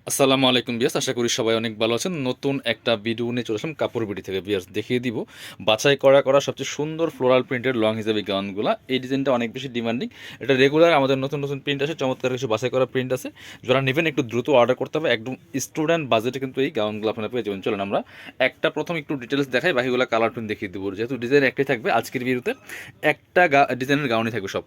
আসসালামু আলাইকুম বিয়াস, আশা করি সবাই অনেক ভালো আছেন। নতুন একটা ভিডিও নিয়ে চলে আসলাম কাপড় বিডি থেকে। বিয়াস দেখিয়ে দিব বাছাই করা সবচেয়ে সুন্দর ফ্লোরাল প্রিন্টের লং হিসাবে গাউনগুলো। এই ডিজাইনটা অনেক বেশি ডিমান্ডিং, এটা রেগুলার আমাদের নতুন নতুন প্রিন্ট আছে, চমৎকার কিছু বাছাই করা প্রিন্ট আছে। যারা নেবেন একটু দ্রুত অর্ডার করতে হবে, একদম স্টুডেন্ট বাজেটে কিন্তু এই গাউনগুলো আপনারা পেয়ে যাবেন। চলেন আমরা একটা প্রথম একটু ডিটেলস দেখাই, বাকিগুলো কালার প্রিন্ট দেখিয়ে দেবো। যেহেতু ডিজাইন একটাই থাকবে আজকের ভিডিওতে, একটা ডিজাইনের গাউনই থাকবে সব।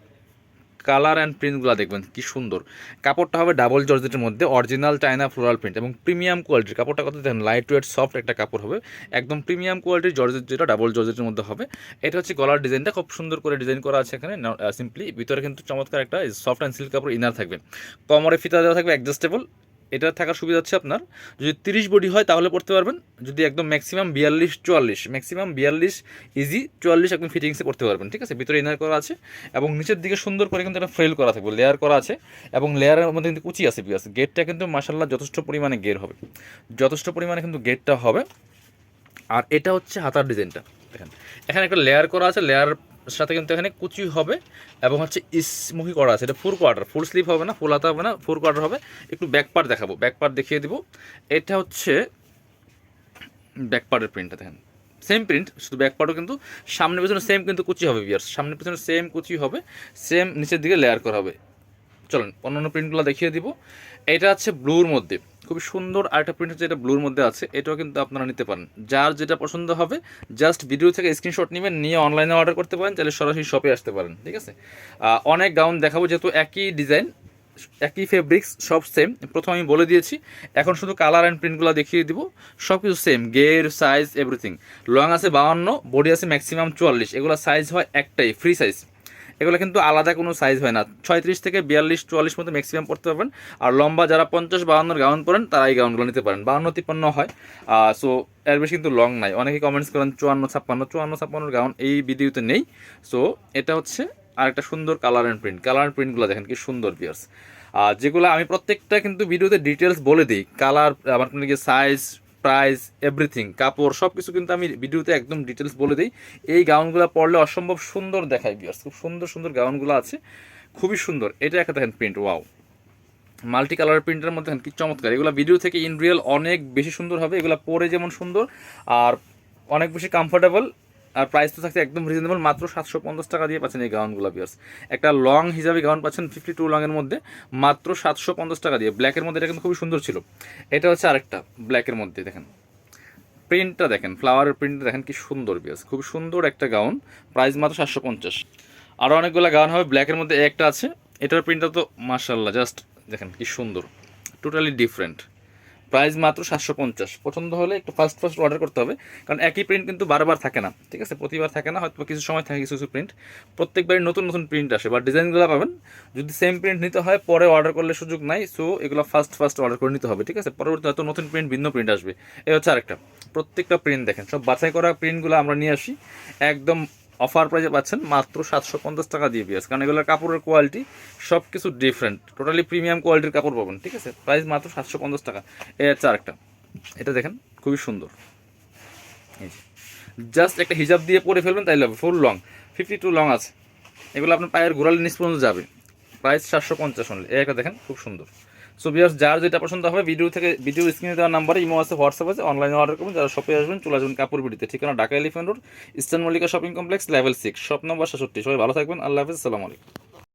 কালার অ্যান্ড প্রিন্টগুলো দেখবেন কি সুন্দর। কাপড়টা হবে ডাবল জর্জেটের মধ্যে, অরিজিনাল চায়না ফ্লোরাল প্রিন্ট এবং প্রিমিয়াম কোয়ালিটির কাপড়টা। কত দেখেন, লাইট ওয়েট সফট একটা কাপড় হবে, একদম প্রিমিয়াম কোয়ালিটির জর্জেট, যেটা ডাবল জর্জেটের মধ্যে হবে। এটা হচ্ছে গলার ডিজাইনটা খুব সুন্দর করে ডিজাইন করা আছে এখানে সিম্পলি। ভিতরে কিন্তু চমৎকার একটা সফট অ্যান্ড সিল্ক কাপড় ইনার থাকবে, কোমরে ফিতা দেওয়া থাকবে অ্যাডজাস্টেবল। এটা থাকার সুবিধা হচ্ছে আপনার যদি 30 বডি হয় তাহলে পড়তে পারবেন, যদি একদম ম্যাক্সিমাম 42-44, ম্যাক্সিমাম 42 ইজি, 44 একদম ফিটিংসে পড়তে পারবেন। ঠিক আছে, ভিতরে ইনার করা আছে এবং নিচের দিকে সুন্দর করে কিন্তু একটা ফ্রেল করা থাকবে, লেয়ার করা আছে এবং লেয়ারের মধ্যে কিন্তু কুচি আছে পিয়াস। গেটটা কিন্তু মাশাল্লাহ যথেষ্ট পরিমাণে গের হবে, যথেষ্ট পরিমাণে কিন্তু গেটটা হবে। আর এটা হচ্ছে হাতার ডিজাইনটা দেখেন, এখানে একটা লেয়ার করা আছে, লেয়ার সাথে কিন্তু এখানে কুচি হবে এবং হচ্ছে ইসমুখী করা আছে। এটা ফুল কোয়ার্টার, ফুল স্লিভ হবে না, ফুল হাতা হবে না, ফুল কোয়ার্টার হবে। একটু ব্যাক পার্ট দেখাবো, ব্যাক পার্ট দেখিয়ে দিব। এটা হচ্ছে ব্যাক পার্টের প্রিন্টটা দেখেন, সেম প্রিন্ট, শুধু ব্যাক পার্টও কিন্তু সামনে পেছনে সেম কিন্তু কুচি হবে বিয়ার্স, সামনে পেছনে সেম কুচি হবে, সেম নিচের দিকে লেয়ার করা হবে। চলেন অন্যান্য প্রিন্টগুলো দেখিয়ে দিব। এটা হচ্ছে ব্লুর মধ্যে, খুবই সুন্দর আরেকটা প্রিন্ট হচ্ছে, এটা ব্লুর মধ্যে আছে, এটাও কিন্তু আপনারা নিতে পারেন। যার যেটা পছন্দ হবে জাস্ট ভিডিও থেকে স্ক্রিনশট নেবেন, নিয়ে অনলাইনে অর্ডার করতে পারেন, চাইলে সরাসরি শপে আসতে পারেন। ঠিক আছে, অনেক গাউন দেখাবো, যেহেতু একই ডিজাইন একই ফেব্রিক্স সব সেম, প্রথম আমি বলে দিয়েছি। এখন শুধু কালার অ্যান্ড প্রিন্টগুলো দেখিয়ে দিব, সব কিছু সেম, গের সাইজ এভরিথিং। লং আছে 52, বডি আছে ম্যাক্সিমাম 44, এগুলো সাইজ হয় একটাই ফ্রি সাইজ, এগুলো কিন্তু আলাদা কোনো সাইজ হয় না। 36 থেকে 42-44 মতো ম্যাক্সিমাম পড়তে পারবেন। আর লম্বা যারা 50-52 গাউন পরেন তারা এই গাউনগুলো নিতে পারেন, 52-53 হয়। সো এর বেশি কিন্তু লং নাই। অনেকে কমেন্টস করেন 54-56 গাউন এই ভিডিওতে নেই। সো এটা হচ্ছে আরেকটা সুন্দর colour and print. Colour and প্রিন্টগুলো দেখেন কি সুন্দর পিয়ার্স। যেগুলো আমি প্রত্যেকটা কিন্তু ভিডিওতে ডিটেলস বলে দিই, কালার আমার সাইজ, প্রাইস, এভরিথিং, কাপড় সব কিছু কিন্তু আমি ভিডিওতে একদম ডিটেলস বলে দিই। এই গাউনগুলো পরলে অসম্ভব সুন্দর দেখায় ভিউয়ার্স, খুব সুন্দর সুন্দর গাউনগুলো আছে, খুবই সুন্দর। এটা একটা দেখেন প্রিন্ট, ওয়াও, মাল্টি কালার প্রিন্টের মধ্যে কি চমৎকার। এগুলো ভিডিও থেকে ইন রিয়েল অনেক বেশি সুন্দর হবে, এগুলো পরে যেমন সুন্দর আর অনেক বেশি কমফোর্টেবল। আর প্রাইস তো থাকছে একদম রিজনেবল, মাত্র 750 টাকা দিয়ে পাচ্ছেন এই গাউনগুলো ভিউয়ার্স। একটা লং হিসাবে গাউন পাচ্ছেন 52 লংয়ের মধ্যে মাত্র 750 টাকা দিয়ে। ব্ল্যাকের মধ্যে এটা কিন্তু খুবই সুন্দর ছিল। এটা হচ্ছে আরেকটা ব্ল্যাকের মধ্যে, দেখেন প্রিন্টটা দেখেন, ফ্লাওয়ারের প্রিন্টটা দেখেন কি সুন্দর বিয়াস, খুব সুন্দর একটা গাউন, প্রাইস মাত্র 750। আরও অনেকগুলো গাউন হবে, ব্ল্যাকের মধ্যে একটা আছে, এটার প্রিন্টটা তো মাশাল্লাহ জাস্ট দেখেন কি সুন্দর, টোটালি ডিফারেন্ট। প্রাইস মাত্র 750। পছন্দ হলে একটু ফার্স্ট অর্ডার করতে হবে, কারণ একই প্রিন্ট কিন্তু বারবার থাকে না। ঠিক আছে, প্রতিবার থাকে না, হয়তো কিছু সময় থাকে কিছু কিছু প্রিন্ট, প্রত্যেকবারই নতুন নতুন প্রিন্ট আসে বা ডিজাইনগুলো পাবেন। যদি সেম প্রিন্ট নিতে হয় পরে অর্ডার করলে সুযোগ নাই, সো এগুলো ফার্স্ট অর্ডার করে নিতে হবে। ঠিক আছে, পরবর্তী হয়তো নতুন প্রিন্ট, ভিন্ন প্রিন্ট আসবে। এ হচ্ছে আরেকটা, প্রত্যেকটা প্রিন্ট দেখেন, সব বাছাই করা প্রিন্টগুলো আমরা নিয়ে আসি, একদম অফার প্রাইসে পাচ্ছেন মাত্র 750 টাকা দিয়ে পিয়াস। কারণ এগুলোর কাপড়ের কোয়ালিটি সব কিছু ডিফারেন্ট, টোটালি প্রিমিয়াম কোয়ালিটির কাপড় পাবেন। ঠিক আছে, প্রাইস মাত্র 750 টাকা। এই হচ্ছে আরেকটা, এটা দেখেন খুবই সুন্দর, এই যে জাস্ট একটা হিজাব দিয়ে পরে ফেলবেন তাইলে হবে, ফুল লং 52 লং আছে, এগুলো আপনার পায়ের গোড়ালি নিচ পর্যন্ত যাবে। Price 750 only. এই একটা দেখেন খুব সুন্দর। সো ভিউয়ার্স, যার যেটা পছন্দ হবে ভিডিও স্ক্রিনে দেওয়ার নাম্বারে ইমো আছে, হোয়াটসঅ্যাপ আছে, অনলাইনে অর্ডার করবেন। যারা শপে আসবেন চলে আসবেন কাপড় বিডিতে, ঠিকানা Dhaka elephant road, eastern Mallika shopping complex, level 6, shop number 66। সবাই ভালো থাকবেন, আল্লাহ হাফিজ, আসসালামু আলাইকুম।